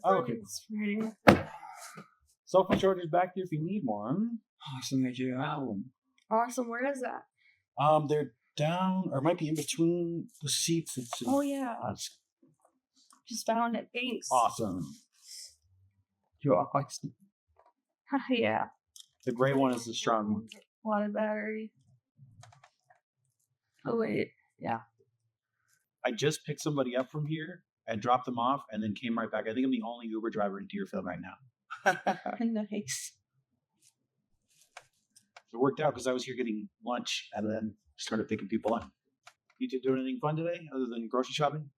Oh, okay. Cell phone charger's back there if you need one. Awesome, thank you. Awesome. Where is that? They're down, or might be in between the seats. Oh, yeah. Just found it. Thanks. Awesome. You're awesome. Yeah. The gray one is the strong one. A lot of battery. Oh, wait. Yeah. I just picked somebody up from here and dropped them off and then came right back. I think I'm the only Uber driver in Deerfield right now. Nice. It worked out because I was here getting lunch and then started picking people up. You two doing anything fun today other than grocery shopping?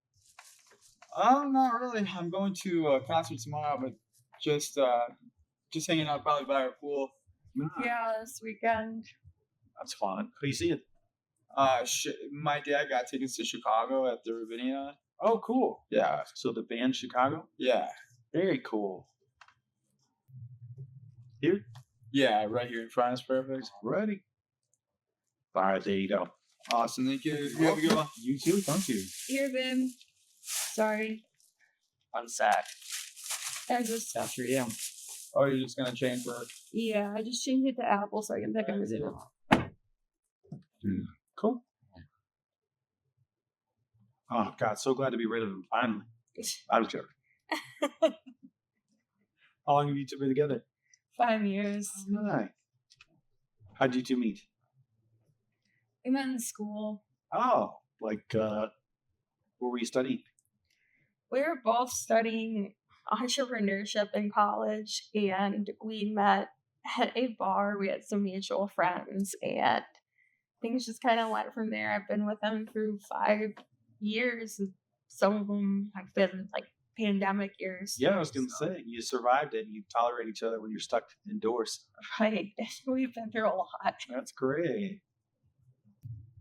Not really. I'm going to a concert tomorrow, but just hanging out probably by our pool. Yeah, this weekend. That's fun. Who you seeing? My dad got tickets to Chicago at the Ravinia. Oh, cool. Yeah. So the band Chicago? Yeah. Very cool. Here? Yeah, right here in front is perfect. Ready. All right, there you go. Awesome. Thank you. You have a good one. You too. Thank you. Here, babe. Sorry. I'm sad. I just... After you. Oh, you're just going to change work? Yeah, I just changed it to Apple so I can pick everything up. Cool. Oh, God. So glad to be rid of him. Finally. I was joking. How long have you two been together? 5 years. Nice. How'd you two meet? We met in school. Oh, like, what were you studying? We were both studying entrepreneurship in college, and we met at a bar. We had some mutual friends, and things just kind of went from there. I've been with them through 5 years. Some of them have been like pandemic years. Yeah, I was going to say, you survived it. You tolerate each other when you're stuck indoors. Right. We've been through a lot. That's great.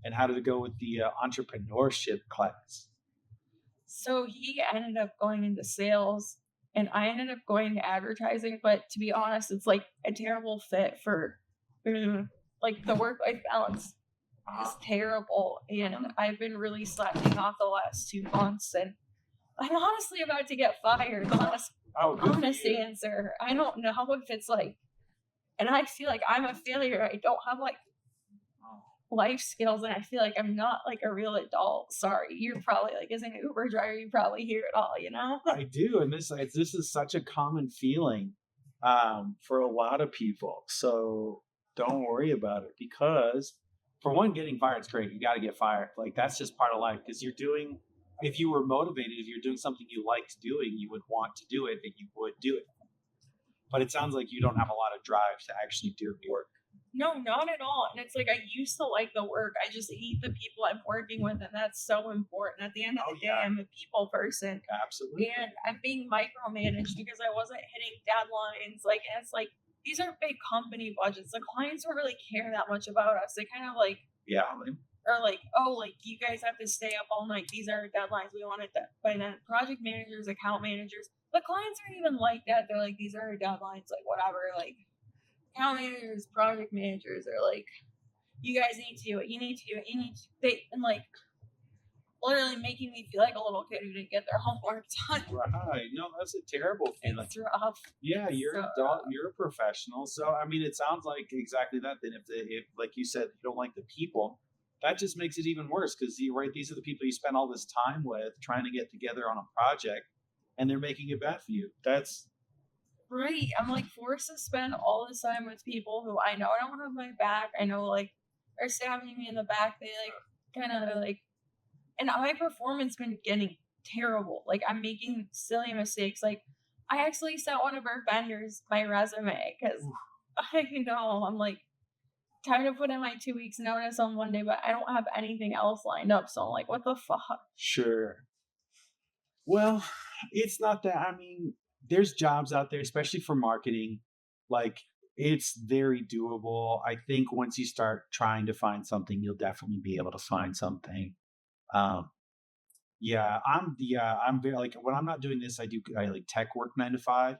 And how did it go with the entrepreneurship class? So he ended up going into sales, and I ended up going to advertising. But to be honest, it's like a terrible fit for like the work-life balance is terrible. And I've been really slacking off the last 2 months, and I'm honestly about to get fired. Honest answer. I don't know if it's like, and I feel like I'm a failure. I don't have like life skills, and I feel like I'm not like a real adult. Sorry, you're probably like, as an Uber driver, you probably hear it all, you know? I do, and this is such a common feeling for a lot of people. So don't worry about it, because for one, getting fired is great. You got to get fired. Like, that's just part of life, because if you were motivated, if you're doing something you liked doing, you would want to do it, and you would do it. But it sounds like you don't have a lot of drive to actually do the work. No, not at all. And it's like, I used to like the work. I just hate the people I'm working with, and that's so important. At the end of the day, I'm a people person. Absolutely. And I'm being micromanaged because I wasn't hitting deadlines. Like, and it's like, these are big company budgets. The clients don't really care that much about us. They kind of like, or like, oh, like, you guys have to stay up all night. These are our deadlines. We want it by then. Project managers, account managers, the clients aren't even like that. They're like, these are our deadlines, like, whatever. Like, account managers, project managers are like, you guys need to do it. You need to do it. And like, literally making me feel like a little kid who didn't get their homework done. Right. No, that's a terrible feeling. It's rough. Yeah, you're an adult. You're a professional. So, I mean, it sounds like exactly that. Then if like you said, you don't like the people, that just makes it even worse, because these are the people you spend all this time with trying to get together on a project, and they're making it bad for you. That's right. I'm like forced to spend all this time with people who I know don't have my back. I know like are stabbing me in the back. They like kind of like, and my performance been getting terrible. Like, I'm making silly mistakes. Like, I actually sent one of our vendors my resume because I know I'm like trying to put in my 2 weeks notice on Monday, but I don't have anything else lined up. So I'm like, what the fuck? Sure. Well, it's not that. I mean, there's jobs out there, especially for marketing. Like, it's very doable. I think once you start trying to find something, you'll definitely be able to find something. I'm very like, when I'm not doing this, I like tech work 9 to 5.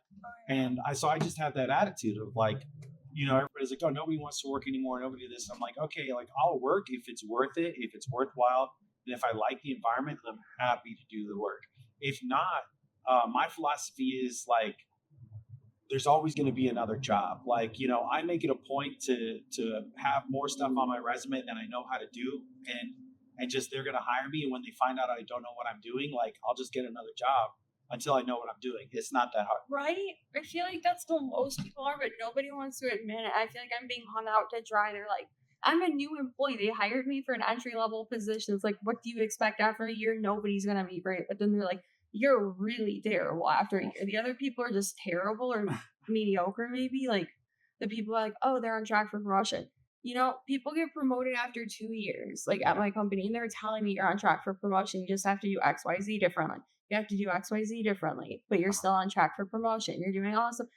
And I just have that attitude of like, everybody's like, oh, nobody wants to work anymore. Nobody do this. I'm like, okay, like, I'll work if it's worth it, if it's worthwhile. And if I like the environment, then I'm happy to do the work. If not, My philosophy is like there's always going to be another job. Like, I make it a point to have more stuff on my resume than I know how to do, and just they're going to hire me. And when they find out I don't know what I'm doing, like I'll just get another job until I know what I'm doing. It's not that hard. Right? I feel like that's what most people are, but nobody wants to admit it. I feel like I'm being hung out to dry. They're like, I'm a new employee. They hired me for an entry level position. It's like, what do you expect after a year? Nobody's gonna be great. But then they're like, you're really terrible after a year. The other people are just terrible or mediocre, maybe. Like the people are like, oh, they're on track for promotion. People get promoted after 2 years, like at my company, and they're telling me you're on track for promotion. You just have to do XYZ differently. You have to do XYZ differently, but you're still on track for promotion. You're doing all this stuff.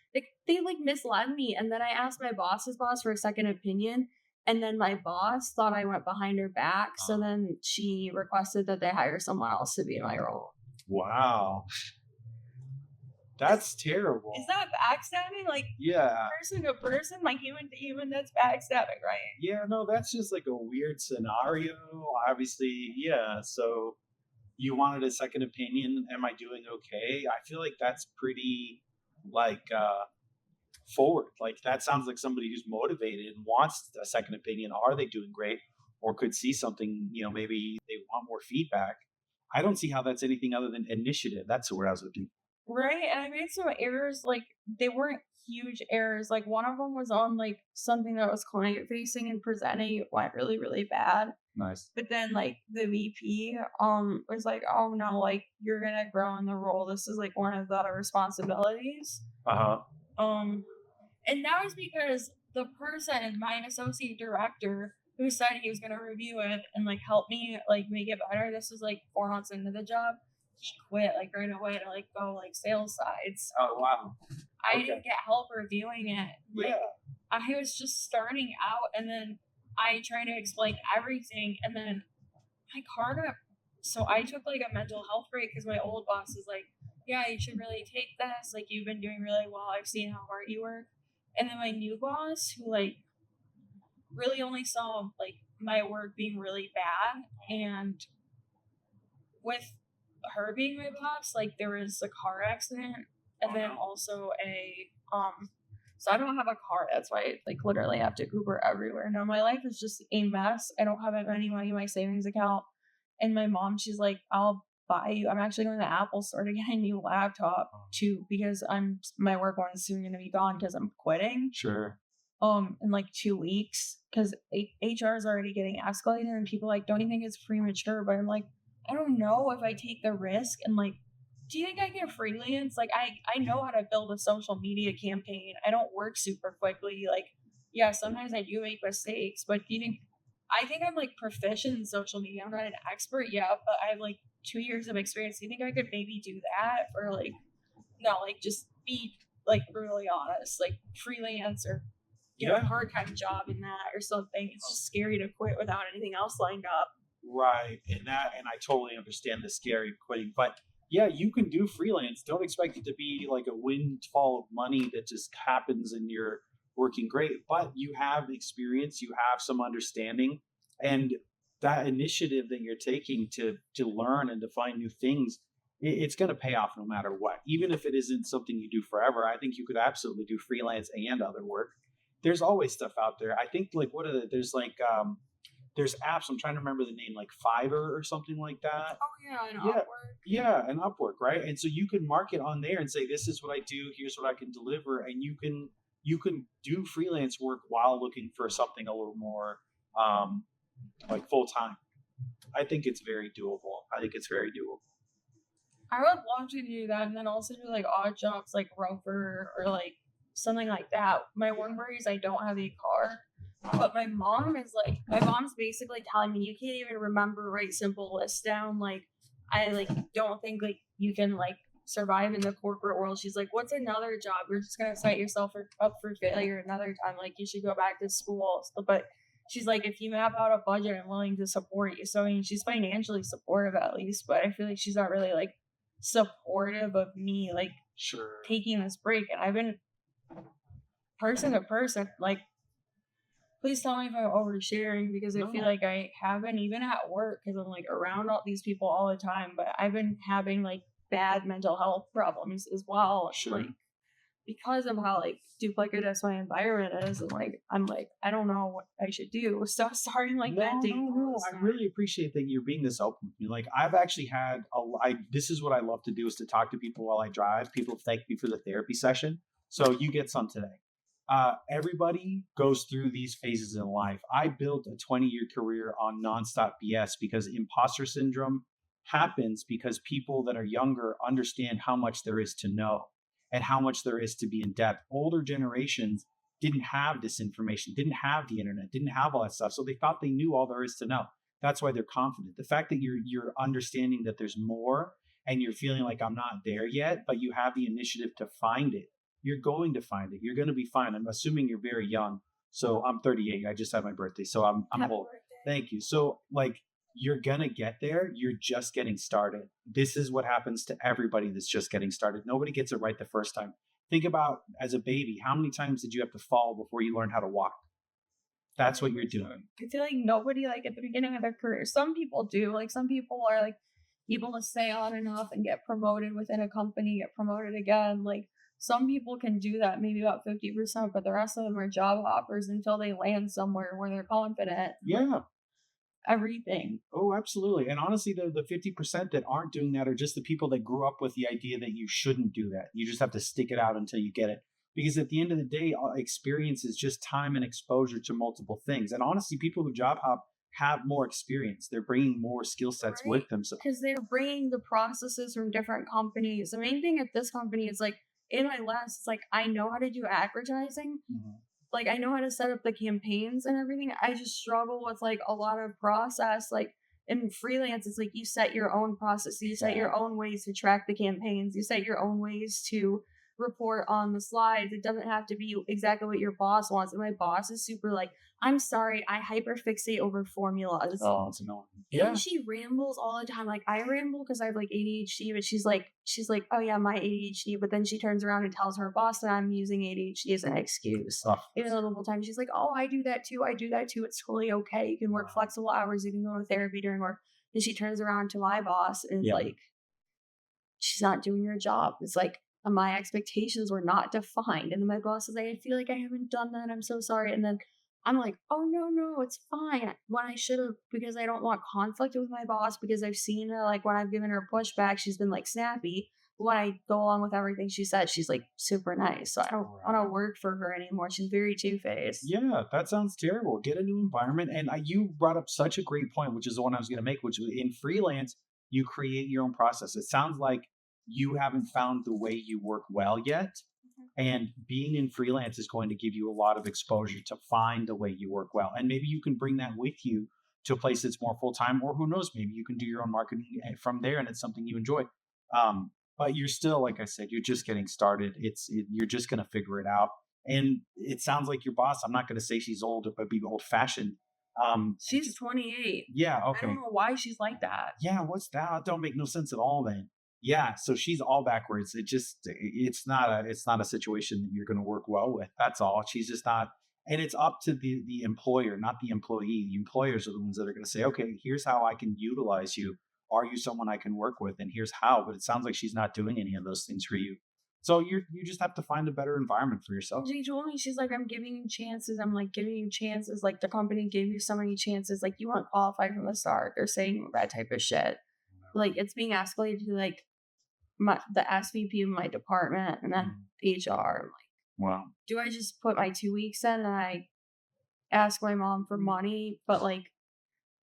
They misled me. And then I asked my boss's boss for a second opinion. And then my boss thought I went behind her back. So then she requested that they hire someone else to be in my role. Wow. That's terrible. Is that backstabbing? Like, yeah, person to person, like human to human, that's backstabbing, right? Yeah, no, that's just like a weird scenario. Obviously, yeah. So you wanted a second opinion. Am I doing okay? I feel like that's pretty like forward. Like that sounds like somebody who's motivated and wants a second opinion. Are they doing great? Or could see something, maybe they want more feedback. I don't see how that's anything other than initiative. That's the word I was looking. Right, and I made some errors, like, they weren't huge errors. Like, one of them was on, like, something that was client-facing and presenting. It went really, really bad. Nice. But then, like, the VP, was like, oh, no, like, you're gonna grow in the role. This is, like, one of the responsibilities. Uh-huh. And that was because the person, my associate director, who said he was gonna review it and, like, help me, like, make it better. This was, like, 4 months into the job. He quit like right away to like go like sales sides. Oh wow. I didn't get help reviewing it. Like, I was just starting out, and then I tried to explain everything, and then my car got. So I took like a mental health break because my old boss is like, "Yeah, you should really take this. Like, you've been doing really well. I've seen how hard you work." And then my new boss, who like really only saw like my work being really bad, and with her being my boss, like there was a car accident, and then also so I don't have a car. That's why I like literally have to Uber everywhere. Now my life is just a mess. I don't have any money in my savings account. And my mom, she's like, I'll buy you. I'm actually going to the Apple store to get a new laptop too, because my work one is soon gonna be gone because I'm quitting. Sure. In like 2 weeks, because HR is already getting escalated, and people like, don't you think it's premature? But I'm like, I don't know if I take the risk. And like, do you think I can freelance? Like, I know how to build a social media campaign. I don't work super quickly. Like, yeah, sometimes I do make mistakes, but I think I'm like proficient in social media. I'm not an expert yet, but I have like 2 years of experience. Do you think I could maybe do that? Or like, no, like just be like brutally honest, like freelance or get a part-time job in that or something. It's just scary to quit without anything else lined up. Right. And I totally understand the scary quitting. But yeah, you can do freelance. Don't expect it to be like a windfall of money that just happens and you're working great. But you have experience, you have some understanding, and that initiative that you're taking to learn and to find new things, it's going to pay off no matter what. Even if it isn't something you do forever, I think you could absolutely do freelance and other work. There's always stuff out there. I think like there's apps. I'm trying to remember the name, like Fiverr or something like that. Oh yeah, and Upwork. Yeah, and Upwork, right? And so you can market on there and say, "This is what I do. Here's what I can deliver," and you can do freelance work while looking for something a little more like full time. I think it's very doable. I would love to do that, and then also do like odd jobs like Rover or like something like that. My one worry is I don't have a car. But my mom's basically telling me, you can't even remember, write simple lists down. Like, I like don't think like you can like survive in the corporate world. She's like, what's another job? You're just gonna set yourself up for failure another time. Like, you should go back to school. But she's like, if you map out a budget, I'm willing to support you. So I mean, she's financially supportive at least, but I feel like she's not really like supportive of me like taking this break. And I've been person to person like, please tell me if I'm oversharing, because I feel like I haven't, even at work, because I'm like around all these people all the time, but I've been having like bad mental health problems as well. Sure. Like because of how like duplicitous my environment is, and like I'm like I don't know what I should do. So I started like venting. all I this really appreciate that you're being this open with me. Like I've actually had this is what I love to do is to talk to people while I drive. People thank me for the therapy session. So you get some today. Everybody goes through these phases in life. I built a 20-year career on nonstop BS because imposter syndrome happens because people that are younger understand how much there is to know and how much there is to be in depth. Older generations didn't have this information, didn't have the internet, didn't have all that stuff. So they thought they knew all there is to know. That's why they're confident. The fact that you're understanding that there's more and you're feeling like I'm not there yet, but you have the initiative to find it. You're going to find it. You're going to be fine. I'm assuming you're very young. So I'm 38. I just had my birthday. So I'm Happy old. birthday. Thank you. So like you're going to get there. You're just getting started. This is what happens to everybody that's just getting started. Nobody gets it right the first time. Think about as a baby, how many times did you have to fall before you learned how to walk? That's what you're doing. I feel like nobody like at the beginning of their career. Some people do. Like some people are like able to stay on enough and get promoted within a company, get promoted again. Like some people can do that, maybe about 50%, but the rest of them are job hoppers until they land somewhere where they're confident. Yeah. Everything. Oh, absolutely. And honestly, the 50% that aren't doing that are just the people that grew up with the idea that you shouldn't do that. You just have to stick it out until you get it. Because at the end of the day, experience is just time and exposure to multiple things. And honestly, people who job hop have more experience. They're bringing more skill sets Right. with them. So Because they're bringing the processes from different companies. The main thing at this company is like in my last, it's like I know how to do advertising. Like I know how to set up the campaigns and everything. I just struggle with like a lot of process. Like in freelance, it's like you set your own process. You set your own ways to track the campaigns. You set your own ways to report on the slides. It doesn't have to be exactly what your boss wants. And my boss is super like, I'm sorry, I hyperfixate over formulas. oh, it's annoying. And she rambles all the time. Like I ramble because I have like ADHD, but she's like, oh yeah, my ADHD. But then she turns around and tells her boss that I'm using ADHD as an excuse. Oh, Even though the whole time she's like, oh, I do that too. I do that too. It's totally okay. You can work flexible hours. You can go to therapy during work. And she turns around to my boss and Yeah. like, she's not doing her job. It's like my expectations were not defined. And then my boss is like, I feel like I haven't done that. I'm so sorry. And then I'm like, oh no, it's fine. When I should have, because I don't want conflict with my boss, because I've seen her like when I've given her pushback, she's been like snappy. But when I go along with everything she said, she's like super nice. So I don't want to work for her anymore. She's very two-faced. Yeah, that sounds terrible. Get a new environment. And you brought up such a great point, which is the one I was going to make, which in freelance, you create your own process. It sounds like you haven't found the way you work well yet. And being in freelance is going to give you a lot of exposure to find the way you work well. And maybe you can bring that with you to a place that's more full time, or who knows, maybe you can do your own marketing from there and it's something you enjoy. But you're still, like I said, you're just getting started. You're just going to figure it out. And it sounds like your boss, I'm not going to say she's old, but be old fashioned. She's 28. Yeah. I Okay. don't know why she's like that. Yeah. What's that? Don't make no sense at all then. Yeah, so she's all backwards. It's not a situation that you're going to work well with. That's all. She's just not, and it's up to the employer, not the employee. The employers are the ones that are going to say, okay, here's how I can utilize you. Are you someone I can work with? And here's how. But it sounds like she's not doing any of those things for you. So you just have to find a better environment for yourself. She told me, she's like, I'm giving you chances. I'm like, giving you chances. Like the company gave you so many chances. Like you weren't qualified from the start. They're saying that type of shit. Like it's being escalated to like the SVP of my department and then HR. I'm like, wow. Do I just put my 2 weeks in and I ask my mom for money? But like,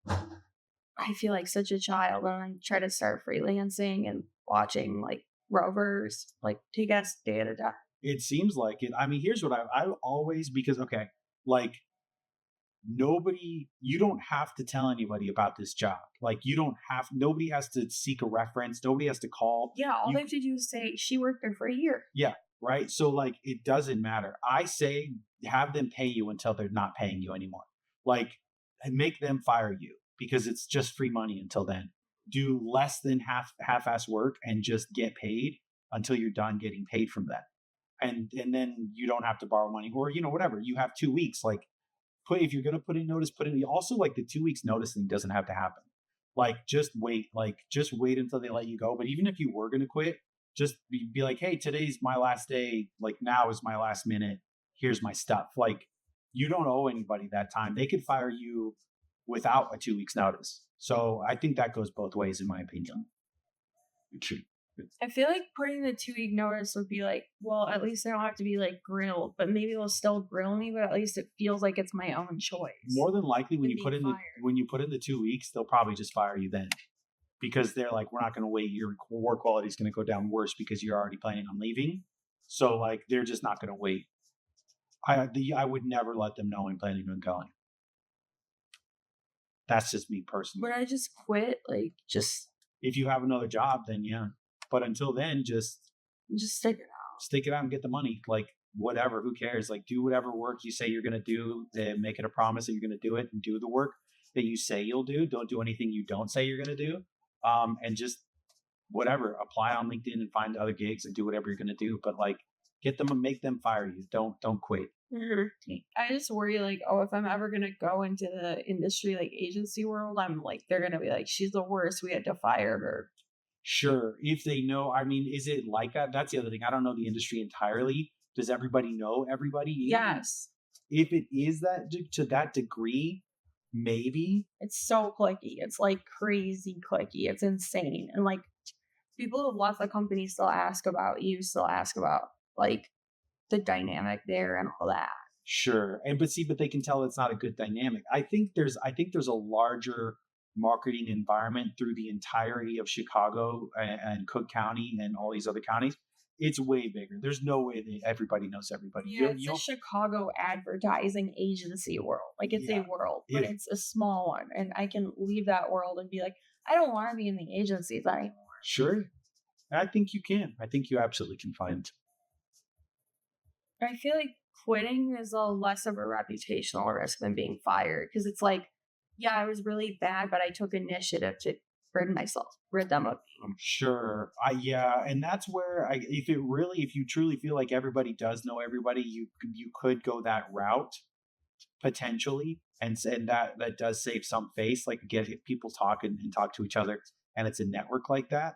I feel like such a child when I try to start freelancing and watching like Rovers like take us day to day. It seems like it. I mean, here's what I always, because okay, like you don't have to tell anybody about this job. Like nobody has to seek a reference. Nobody has to call. Yeah, all they have to do is say she worked there for a year. Yeah, right. So like it doesn't matter. I say have them pay you until they're not paying you anymore. Like and make them fire you because it's just free money until then. Do less than half-ass work and just get paid until you're done getting paid from that. And then you don't have to borrow money or whatever. You have 2 weeks. Like if you're going to put in notice, put in also like the 2 weeks notice thing doesn't have to happen. like just wait until they let you go. But even if you were going to quit, just be like, hey, today's my last day, like now is my last minute, here's my stuff. Like, you don't owe anybody that time. They could fire you without a 2 weeks notice. So I think that goes both ways, in my opinion. I feel like putting the 2-week notice would be like, well, at least I don't have to be like grilled, but maybe they'll still grill me, but at least it feels like it's my own choice. More than likely, when than you put in being the fired. when you put in the 2 weeks, they'll probably just fire you then, because they're like, we're not going to wait. Your work quality is going to go down worse because you're already planning on leaving. So like, they're just not going to wait. I would never let them know I'm planning on going. That's just me personally. Would I just quit? Like, just If you have another job, then yeah. But until then, just stick it out. stick it out and get the money. Like, whatever, who cares? Like, do whatever work you say you're going to do, and make it a promise that you're going to do it, and do the work that you say you'll do. Don't do anything you don't say you're going to do. And just whatever, apply on LinkedIn and find other gigs and do whatever you're going to do. But like, get them and make them fire you. Don't quit. I just worry, like, oh, if I'm ever gonna go into the industry, like agency world, I'm like, they're gonna be like, she's the worst, we had to fire her. Sure. If they know, I mean, is it like that? That's the other thing. I don't know the industry entirely. Does everybody know everybody? Yes. If it is that to that degree, maybe. It's so clicky. It's like crazy clicky. It's insane. And like, people who have left the company still ask about you, still ask about like the dynamic there and all that. Sure. But they can tell it's not a good dynamic. I think there's a larger marketing environment through the entirety of Chicago and Cook County and all these other counties. It's way bigger. There's no way that everybody knows everybody. Yeah, it's a Chicago advertising agency world. Like, it's a world, but it's a small one. And I can leave that world and be like, I don't want to be in the agencies anymore. Sure. I think you can. I think you absolutely can find. I feel like quitting is a less of a reputational risk than being fired, because it's like, yeah, I was really bad, but I took initiative to rid them of me. Sure. And that's where if you truly feel like everybody does know everybody, you could go that route potentially, and that does save some face, like get people talk and talk to each other, and it's a network like that.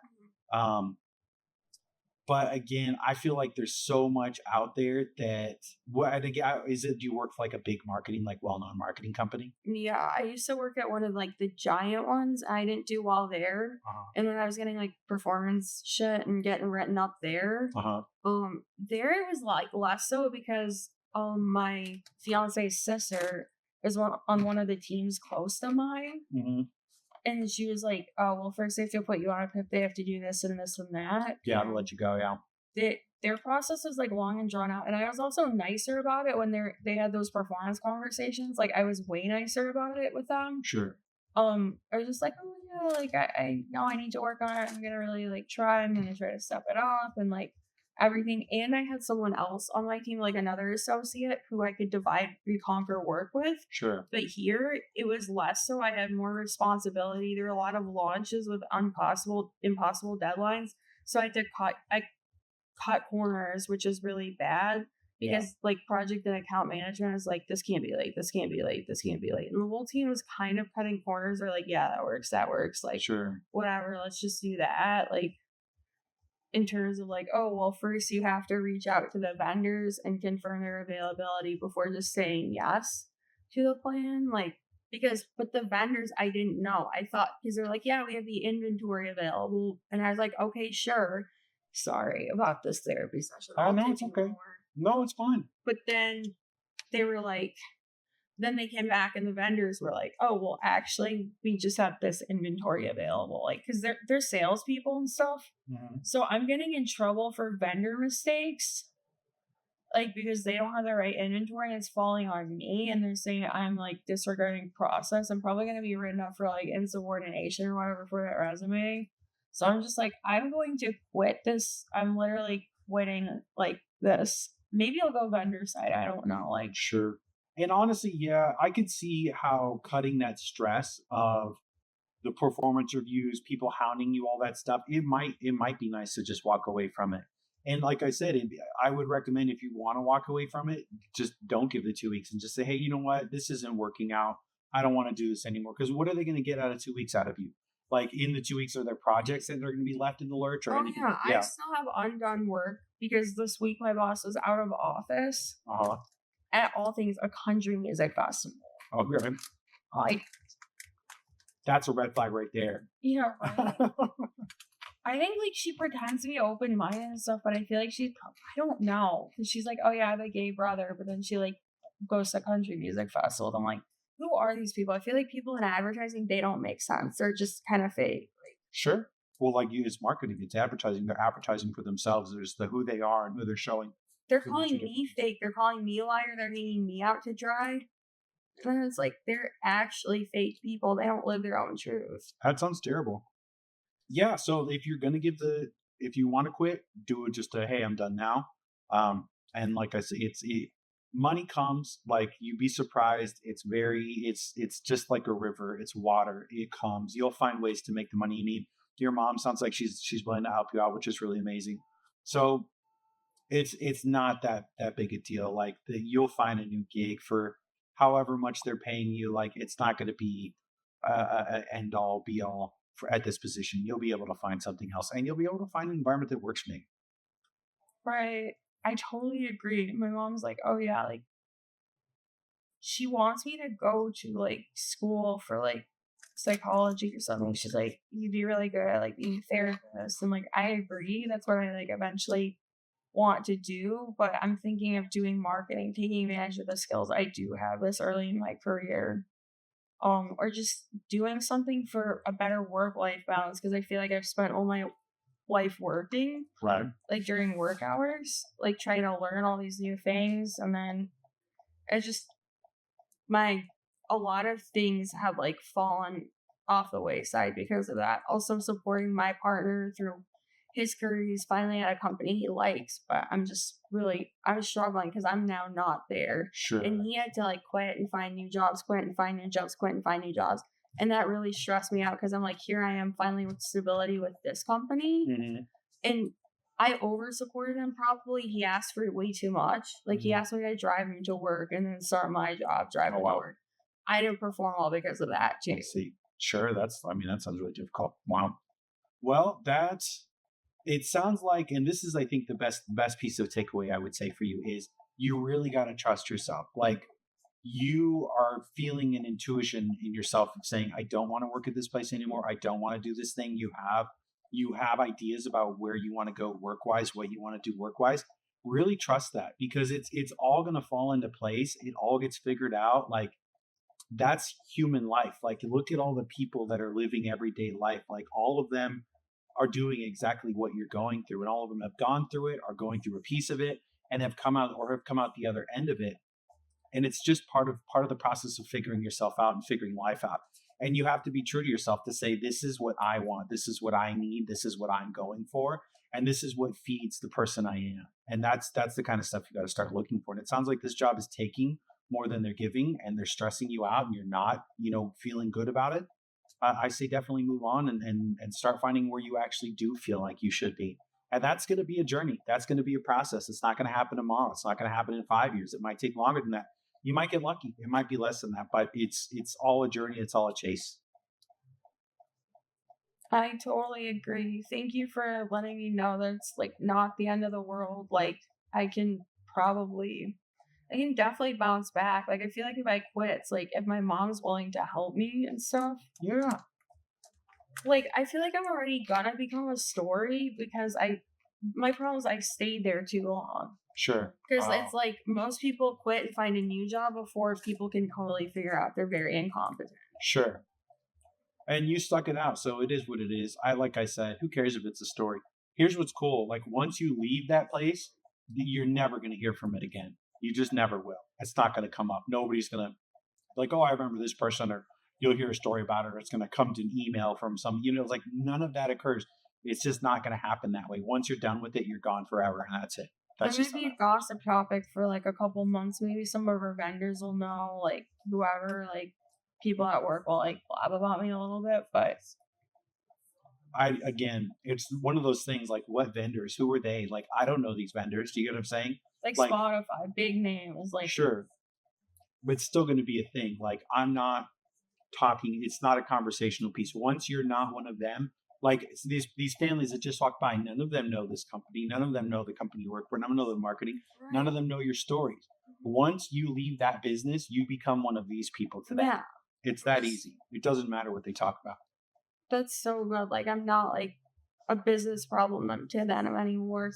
But again, I feel like there's so much out there that do you work for like a big marketing, like well-known marketing company? Yeah, I used to work at one of like the giant ones. I didn't do well there. And when I was getting like performance shit and getting written up there, there it was like less so, because my fiance's sister is on one of the teams close to mine. Mm-hmm. And she was like, oh, well, first they have to put you on a PIP. They have to do this and this and that. Yeah, I'll let you go, yeah. Their process was like long and drawn out. And I was also nicer about it when they had those performance conversations. Like, I was way nicer about it with them. Sure. I was just like, oh yeah, like I know I need to work on it. I'm gonna really like try. I'm gonna try to step it off and like everything. And I had someone else on my team, like another associate, who I could conquer work with. Sure. But here it was less so. I had more responsibility. There were a lot of launches with impossible deadlines. So I had to cut corners, which is really bad, because like project and account management is like, this can't be late, this can't be late, this can't be late. And the whole team was kind of cutting corners. They're like, yeah, that works. Like, sure, whatever, let's just do that. Like, in terms of like, oh, well, first you have to reach out to the vendors and confirm their availability before just saying yes to the plan. Like, but the vendors, I didn't know. I thought, because they're like, yeah, we have the inventory available. And I was like, okay, sure. Sorry about this therapy session. Oh, no, it's okay. No, it's fine. But then they were like, then they came back and the vendors were like, oh, well, actually, we just have this inventory available. Like, because they're salespeople and stuff. Mm-hmm. So I'm getting in trouble for vendor mistakes, like, because they don't have the right inventory and it's falling on me. And they're saying I'm like disregarding process. I'm probably going to be written up for like insubordination or whatever for that resume. So I'm just like, I'm going to quit this. I'm literally quitting like this. Maybe I'll go vendor side. I don't know. Like, sure. And honestly, yeah, I could see how cutting that stress of the performance reviews, people hounding you, all that stuff, it might be nice to just walk away from it. And like I said, I would recommend, if you want to walk away from it, just don't give the 2 weeks and just say, hey, you know what? This isn't working out. I don't want to do this anymore. Because what are they going to get out of 2 weeks out of you? Like in the 2 weeks, are there projects that are going to be left in the lurch or Oh anything? yeah, I still have undone work because this week my boss was out of office Uh-huh. at all things a country music festival. Okay. Like, That's a red flag right there. yeah, right? I think like she pretends to be open minded and stuff, but I feel like I don't know. 'Cause she's like, oh yeah, I have a gay brother, but then she like goes to country music festivals. I'm like, who are these people? I feel like people in advertising, they don't make sense. They're just kind of fake. Sure. Well, like you, it's marketing, it's advertising. They're advertising for themselves. There's the who they are and who they're showing. They're Those are calling two me fake. They're calling me a liar. They're hanging me out to dry. And it's like they're actually fake people. They don't live their own truth. That sounds terrible. Yeah. So if you're gonna if you want to quit, do it just hey, I'm done now. And like I say, money comes. Like you'd be surprised. It's just like a river. It's water. It comes. You'll find ways to make the money you need. Your mom sounds like she's willing to help you out, which is really amazing. So it's not that big a deal. Like you'll find a new gig for however much they're paying you. Like it's not going to be a end all be all for at this position. You'll be able to find something else, and you'll be able to find an environment that works for me. Right. I totally agree. My mom's like, oh yeah, like she wants me to go to like school for like psychology or something. She's like, you'd be really good at like being a therapist. And like I agree. That's what I like eventually want to do. But I'm thinking of doing marketing, taking advantage of the skills I do have this early in my career. Or just doing something for a better work-life balance because I feel like I've spent all my life working, Right. like during work hours, like trying to learn all these new things, and then it's just a lot of things have like fallen off the wayside because of that. Also supporting my partner through his career. He's finally at a company he likes, but I'm struggling because I'm now not there. Sure. And he had to like quit and find new jobs, quit and find new jobs, quit and find new jobs. And that really stressed me out because I'm like, here I am finally with stability with this company. Mm-hmm. And I over supported him probably. He asked for way too much. Like he asked me to drive him to work and then start my job, drive him to work. I didn't perform well because of that too. See. Sure, that sounds really difficult. Wow. Well, it sounds like, and this is, I think, the best piece of takeaway I would say for you is you really got to trust yourself. Like you are feeling an intuition in yourself of saying, I don't want to work at this place anymore. I don't want to do this thing. You have ideas about where you want to go work-wise, what you want to do work-wise. Really trust that because it's all going to fall into place. It all gets figured out. Like that's human life. Like look at all the people that are living everyday life. Like all of them are doing exactly what you're going through, and all of them have gone through it, are going through a piece of it, and have come out the other end of it. And it's just part of the process of figuring yourself out and figuring life out. And you have to be true to yourself to say, this is what I want, this is what I need, this is what I'm going for, and this is what feeds the person I am. And that's the kind of stuff you got to start looking for. And it sounds like this job is taking more than they're giving, and they're stressing you out, and you're not, feeling good about it. I say definitely move on and start finding where you actually do feel like you should be. And that's going to be a journey. That's going to be a process. It's not going to happen tomorrow. It's not going to happen in 5 years. It might take longer than that. You might get lucky. It might be less than that, but it's all a journey. It's all a chase. I totally agree. Thank you for letting me know that it's like not the end of the world. Like I can definitely bounce back. Like I feel like if I quit, it's like if my mom's willing to help me and stuff. Yeah. Like I feel like I'm already gonna become a story because my problem is I stayed there too long. Sure. Because it's like most people quit and find a new job before people can totally figure out they're very incompetent. Sure. And you stuck it out, so it is what it is. Like I said, who cares if it's a story? Here's what's cool. Like once you leave that place, you're never going to hear from it again. You just never will. It's not going to come up. Nobody's going to like, oh, I remember this person, or you'll hear a story about it, or it's going to come to an email from some, like none of that occurs. It's just not going to happen that way. Once you're done with it, you're gone forever, and that's it. That's just be a gossip topic for like a couple months. Maybe some of our vendors will know, like whoever, like people at work will like blab about me a little bit, but it's one of those things like what vendors, who are they? Like, I don't know these vendors. Do you get what I'm saying? Like Spotify, big names, like sure. But it's still going to be a thing. Like I'm not talking. It's not a conversational piece. Once you're not one of them, like these families that just walk by, none of them know this company. None of them know the company you work for. None of them know the marketing. None of them know your stories. Once you leave that business, you become one of these people to them. Yeah. It's that easy. It doesn't matter what they talk about. That's so good. Like, I'm not like a business problem to them anymore.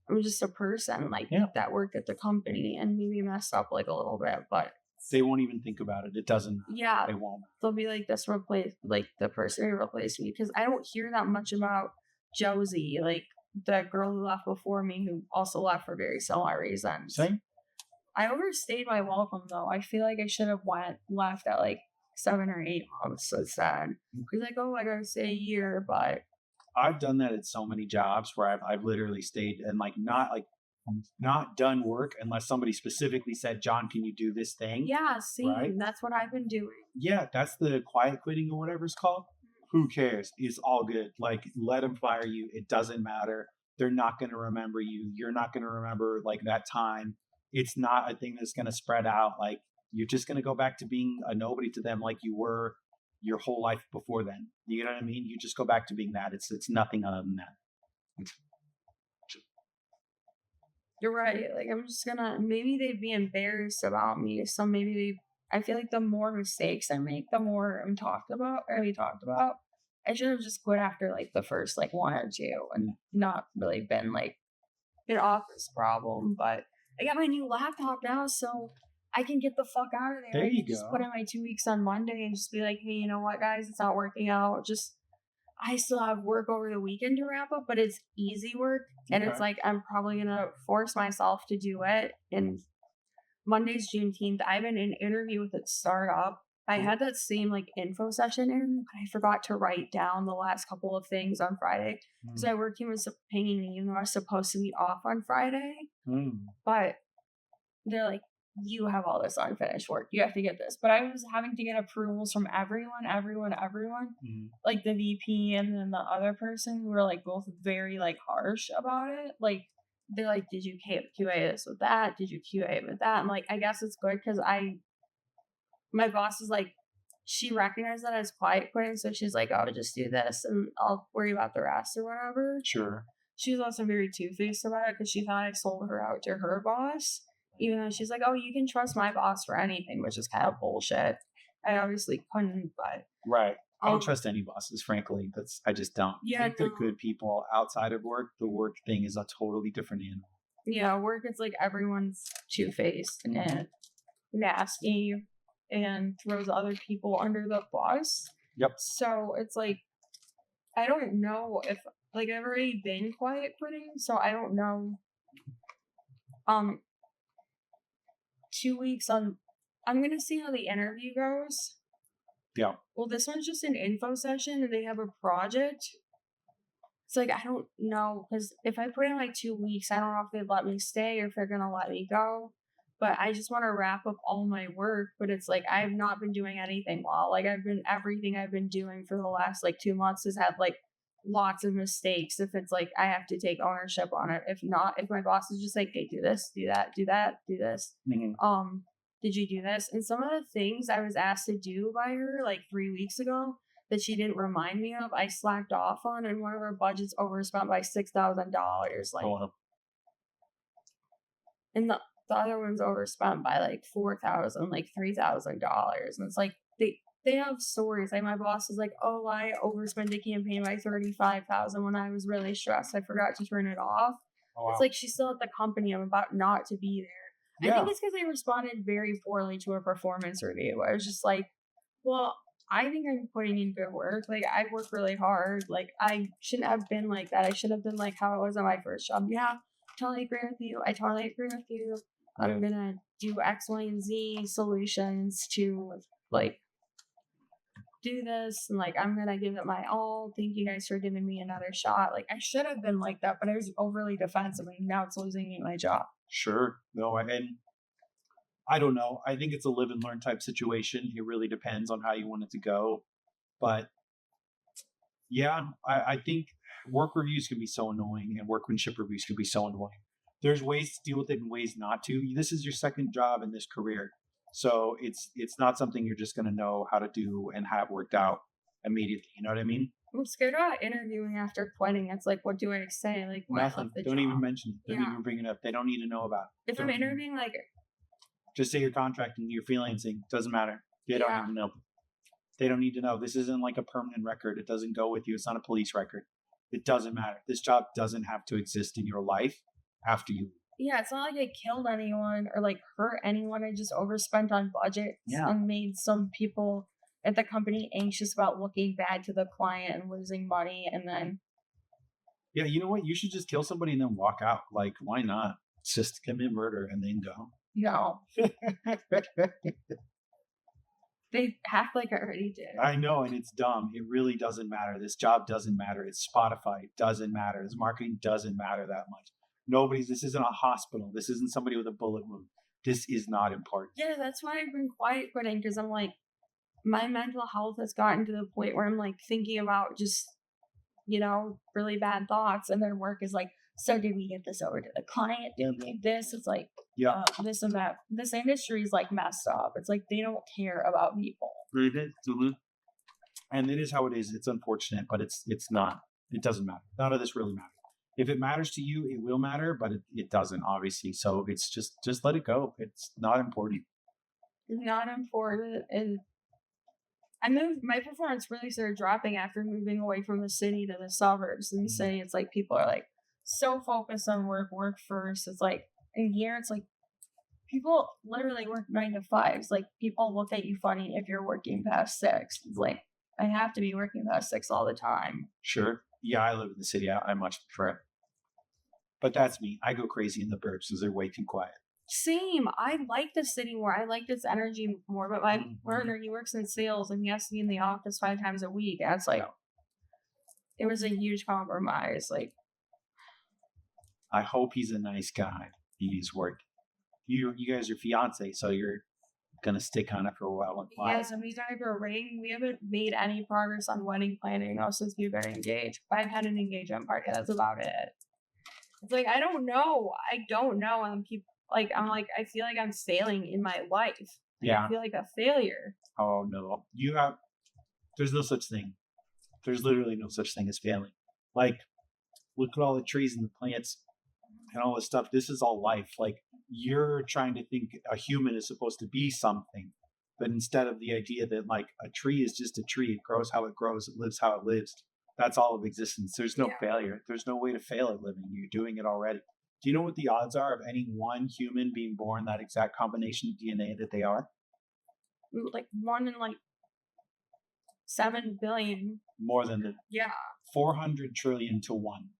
I'm just a person like that worked at the company and maybe messed up like a little bit, but they won't even think about it. It doesn't. Yeah. They won't. They'll be like, this replace like the person who replaced me, because I don't hear that much about Josie, like the girl who left before me, who also left for very similar reasons. Same. I overstayed my welcome though. I feel like I should have left at like 7 or 8 months instead. He's like, oh, I gotta stay a year, but I've done that at so many jobs where I've literally stayed and not done work unless somebody specifically said, John, can you do this thing? Yeah, see, right? That's what I've been doing. Yeah, that's the quiet quitting or whatever it's called. Who cares? It's all good. Like, let them fire you. It doesn't matter. They're not going to remember you. You're not going to remember like that time. It's not a thing that's going to spread out. Like, you're just going to go back to being a nobody to them like you were your whole life before then. You know what I mean? You just go back to being that. It's nothing other than that. You're right. Like, I'm just gonna, maybe they'd be embarrassed about me. So maybe I feel like the more mistakes I make, the more we talked about. I should have just quit after like the first like 1 or 2 and not really been like an office problem. But I got my new laptop now, so I can get the fuck out of there. There you go. Just go. put in my 2 weeks on Monday and just be like, hey, you know what, guys, it's not working out. I still have work over the weekend to wrap up, but it's easy work. And it's like, I'm probably going to force myself to do it. And Monday's Juneteenth. I have an interview with a startup. I had that same like info session interview, but I forgot to write down the last couple of things on Friday because I worked here with pinging me, even though I was supposed to be off on Friday. But they're like, you have all this unfinished work. You have to get this. But I was having to get approvals from everyone. Like the VP and then the other person who were like both very like harsh about it. Like, they're like, did you QA this with that? Did you QA with that? I'm like, I guess it's good because my boss is like, she recognized that as quiet quitting. So she's like, oh, just do this and I'll worry about the rest or whatever. Sure. She was also very two-faced about it because she thought I sold her out to her boss. Even though she's like, oh, you can trust my boss for anything, which is kind of bullshit. I obviously couldn't, but... Right. I don't trust any bosses, frankly. I just don't. Yeah, I think they're good people outside of work. The work thing is a totally different animal. Yeah, work is like everyone's two-faced and nasty and throws other people under the bus. Yep. So it's like, I don't know if... Like, I've already been quiet quitting, so I don't know... 2 weeks on, I'm going to see how the interview goes. Yeah. Well, this one's just an info session and they have a project. It's like, I don't know, because if I put in like 2 weeks, I don't know if they'd let me stay or if they're going to let me go. But I just want to wrap up all my work. But it's like, I've not been doing anything well. Like, everything I've been doing for the last like 2 months has had like lots of mistakes. If it's like, I have to take ownership on it. If not, if my boss is just like, hey, do this, do that, do that, do this. Mm-hmm. Did you do this? And some of the things I was asked to do by her like 3 weeks ago that she didn't remind me of, I slacked off on, and one of her budgets overspent by $6,000. Like, and the other one's overspent by like $4,000, like $3,000. And it's like, they have stories. Like, my boss is like, oh, I overspent the campaign by $35,000 when I was really stressed. I forgot to turn it off. Oh, wow. It's like, she's still at the company. I'm about not to be there. Yeah. I think it's because I responded very poorly to a performance review. I was just like, well, I think I'm putting in good work. Like, I work really hard. Like, I shouldn't have been like that. I should have been like how I was on my first job. Yeah, totally agree with you. I totally agree with you. I'm going to do X, Y, and Z solutions to, like, do this, and like, I'm gonna give it my all. Thank you guys for giving me another shot. Like, I should have been like that, but I was overly defensive, and now it's losing me my job. Sure. No, and I don't know. I think it's a live and learn type situation. It really depends on how you want it to go. But yeah, I think work reviews can be so annoying, and workmanship reviews can be so annoying. There's ways to deal with it and ways not to. This is your second job in this career. So it's not something you're just going to know how to do and have worked out immediately. You know what I mean? I'm scared about interviewing after quitting. It's like, what do I say? Like, why I Nothing. left the Don't even job. mention it. Don't Yeah. even bring it up. They don't need to know about it. If I'm interviewing, like, Just say your contract and your freelancing. Doesn't matter. They don't Yeah. even know. They don't need to know. This isn't like a permanent record. It doesn't go with you. It's not a police record. It doesn't matter. This job doesn't have to exist in your life after you. yeah, it's not like I killed anyone or like hurt anyone. I just overspent on budgets Yeah. and made some people at the company anxious about looking bad to the client and losing money. And then, Yeah, you know what? You should just kill somebody and then walk out. Like, why not? Just commit murder and then go. they act like I already did. I know, and it's dumb. It really doesn't matter. This job doesn't matter. It's Spotify. It doesn't matter. This marketing doesn't matter that much. This isn't a hospital. This isn't somebody with a bullet wound. This is not important. Yeah, that's why I've been quiet quitting because I'm like, my mental health has gotten to the point where I'm like thinking about just, really bad thoughts. And then work is like, so did we get this over to the client? Did we do this? It's like, Yeah. this and that. This industry is like messed up. It's like they don't care about people. Mm-hmm. And it is how it is. It's unfortunate, but it's not. It doesn't matter. None of this really matters. If it matters to you, it will matter, but it doesn't, obviously. So it's just let it go. It's not important. It's not important. And my performance really started dropping after moving away from the city to the suburbs. In the city, it's like people are like so focused on work first. It's like in here, it's like people literally work 9 to 5. It's like people look at you funny if you're working past 6. It's like I have to be working past 6 all the time. Sure. Yeah, I live in the city. I much prefer it. But that's me. I go crazy in the burbs because they're way too quiet. Same. I like the city more. I like this energy more. But my partner, he works in sales and he has to be in the office 5 times a week. And it's like, it was a huge compromise. Like, I hope he's a nice guy. He's worked. You guys are fiance, so you're gonna stick on it for a while. yes, and we don't have a ring. We haven't made any progress on wedding planning since we've been engaged. I've had an engagement party. That's about it. It's like I don't know. And people I feel like I'm failing in my life. Yeah. I feel like a failure. Oh no. There's no such thing. There's literally no such thing as failing. Like, look at all the trees and the plants and all this stuff. This is all life. Like, you're trying to think a human is supposed to be something, but instead of the idea that like a tree is just a tree, it grows how it grows, it lives how it lives. That's all of existence. There's no failure. There's no way to fail at living. You're doing it already. Do you know what the odds are of any one human being born that exact combination of DNA that they are? Like 1 in 7 billion. More than the 400 trillion to 1.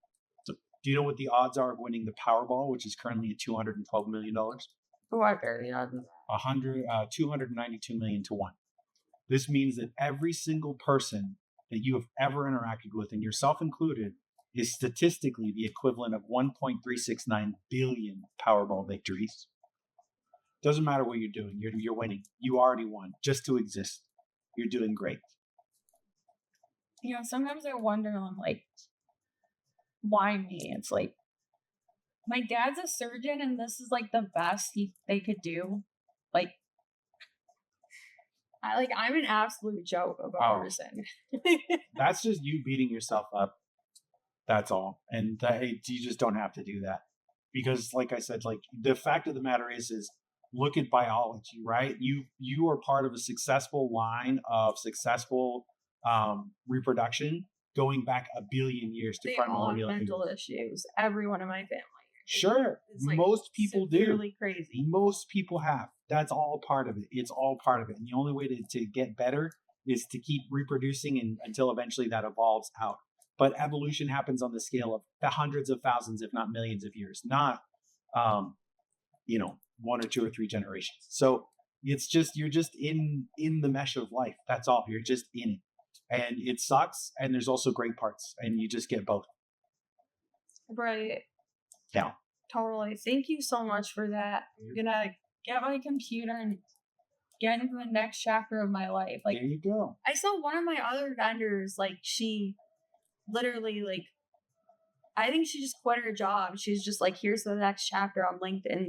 So, do you know what the odds are of winning the Powerball, which is currently at $212 million? What are the odds? 292 million to 1. This means that every single person that you have ever interacted with, and yourself included, is statistically the equivalent of 1.369 billion Powerball victories. Doesn't matter what you're doing, you're winning. You already won. Just to exist, you're doing great. Sometimes I wonder, why me? It's like, my dad's a surgeon, and this is like the best they could do. Like, I'm an absolute joke of a person. That's just you beating yourself up. That's all. And you just don't have to do that. Because like I said, like the fact of the matter is look at biology, right? You are part of a successful line of successful reproduction going back 1 billion years to primordial. They all have mental issues. Everyone in my family. Sure. Most people do. Really crazy. Most people have. That's all part of it. It's all part of it. And the only way to get better is to keep reproducing until eventually that evolves out. But evolution happens on the scale of the hundreds of thousands, if not millions of years, not, 1 or 2 or 3 generations. So it's just, you're just in the mesh of life. That's all. You're just in it. And it sucks. And there's also great parts. And you just get both. Right. Yeah. Totally. Thank you so much for that. I'm going to get my computer and get into the next chapter of my life. Like, there you go. I saw one of my other vendors, she literally, I think she just quit her job. She's just here's the next chapter on LinkedIn.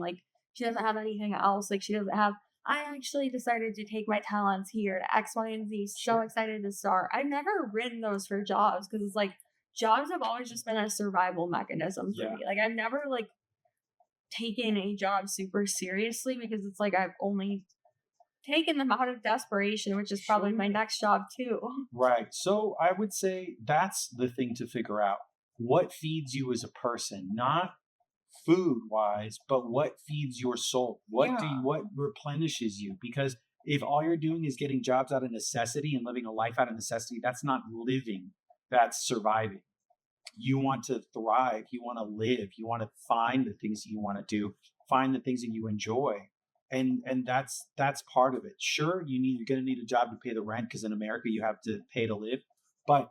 She doesn't have anything else. She doesn't have I actually decided to take my talents here to X, Y, and Z. So excited to start. I've never written those for jobs because it's like jobs have always just been a survival mechanism for Yeah. me. Like I've never like taken a job super seriously because it's like I've only taken them out of desperation, which is probably my next job too. Right. So I would say that's the thing to figure out. What feeds you as a person, not food wise, but what feeds your soul? What replenishes you? Because if all you're doing is getting jobs out of necessity and living a life out of necessity, that's not living. That's surviving. You want to thrive, you want to live, you want to find the things that you want to do, find the things that you enjoy. And that's part of it. Sure, you're going to need a job to pay the rent because in America you have to pay to live, but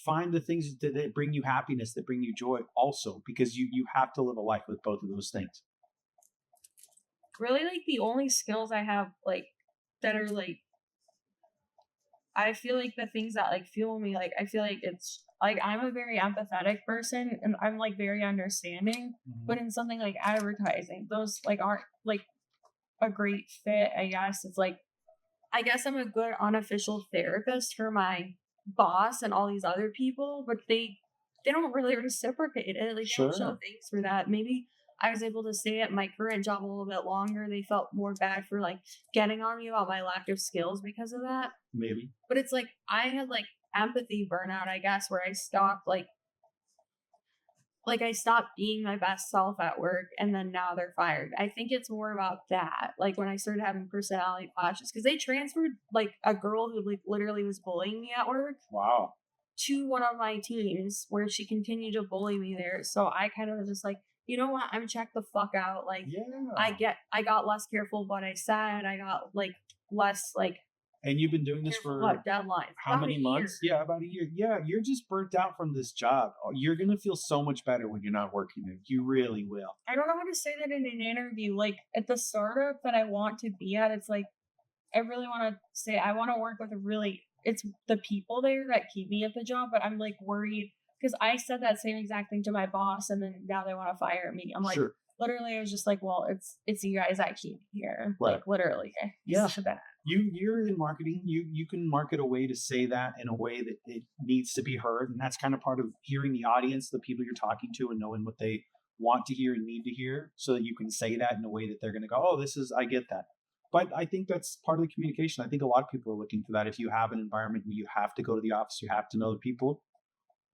find the things that bring you happiness, that bring you joy also, because you have to live a life with both of those things. Really, like the only skills I have, like that are like I feel like the things that like fuel me, like I feel like it's like I'm a very empathetic person and I'm like very understanding, but in something like advertising, those like aren't like a great fit, I guess. It's like I guess I'm a good unofficial therapist for my boss and all these other people, but they don't really reciprocate it. Like they don't show Sure. thanks for that. Maybe I was able to stay at my current job a little bit longer. They felt more bad for like getting on me about my lack of skills because of that. Maybe. But it's like I had like empathy burnout, I guess, where I stopped like I stopped being my best self at work and then now they're fired. I think it's more about that. Like when I started having personality clashes because they transferred like a girl who like literally was bullying me at work Wow. to one of my teams where she continued to bully me there. So I kind of was just like, you know what? I'm checked the fuck out. Like Yeah. I got less careful what I said. I got like less like And you've been doing this careful for about deadlines. how About many a months? year. Yeah, about a year. Yeah, you're just burnt out from this job. Oh, you're gonna feel so much better when you're not working there. You really will. I don't know how to say that in an interview. Like at the startup that I want to be at, it's like I really want to say I want to work with a really it's the people there that keep me at the job, but I'm like worried because I said that same exact thing to my boss and then now they want to fire me. I'm like Sure. literally I was just like, well, it's you guys that keep me here. Right. Like literally. Yeah. So that. You're in marketing. You can market a way to say that in a way that it needs to be heard. And that's kind of part of hearing the audience, the people you're talking to, and knowing what they want to hear and need to hear so that you can say that in a way that they're going to go, oh, I get that. But I think that's part of the communication. I think a lot of people are looking for that. If you have an environment where you have to go to the office, you have to know the people,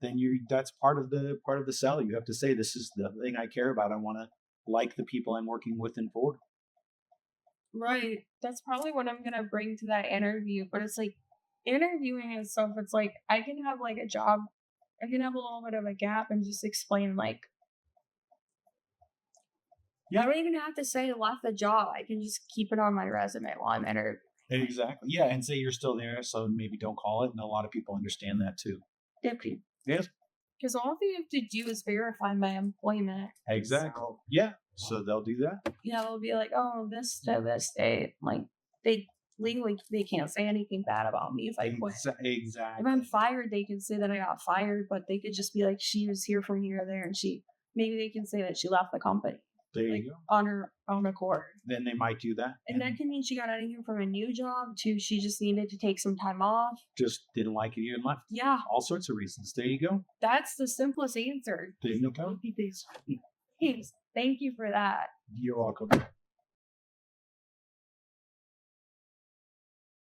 then that's part of the sell. You have to say, this is the thing I care about. I want to like the people I'm working with and for. Right. That's probably what I'm gonna bring to that interview. But it's like interviewing and stuff, it's like I can have like a job, I can have a little bit of a gap and just explain like I don't even have to say I left the job. I can just keep it on my resume while I'm interviewing. Exactly. Yeah, and say you're still there, so maybe don't call it. And a lot of people understand that too. Yes. Because all they have to do is verify my employment. Exactly. So, Yeah. So they'll do that. yeah, they'll be like, oh, this to this date. Like they legally they can't say anything bad about me if I quit. Exactly. If I'm fired, they can say that I got fired, but they could just be like, she was here from here or there, and maybe they can say that she left the company. There Like you go. on her own accord. Then they might do that. And that can mean she got out of here from a new job to she just needed to take some time off. Just didn't like it here and left. Yeah, All sorts of reasons. There you go. that's the simplest answer. There you go. Thanks. Thank you for that. You're welcome.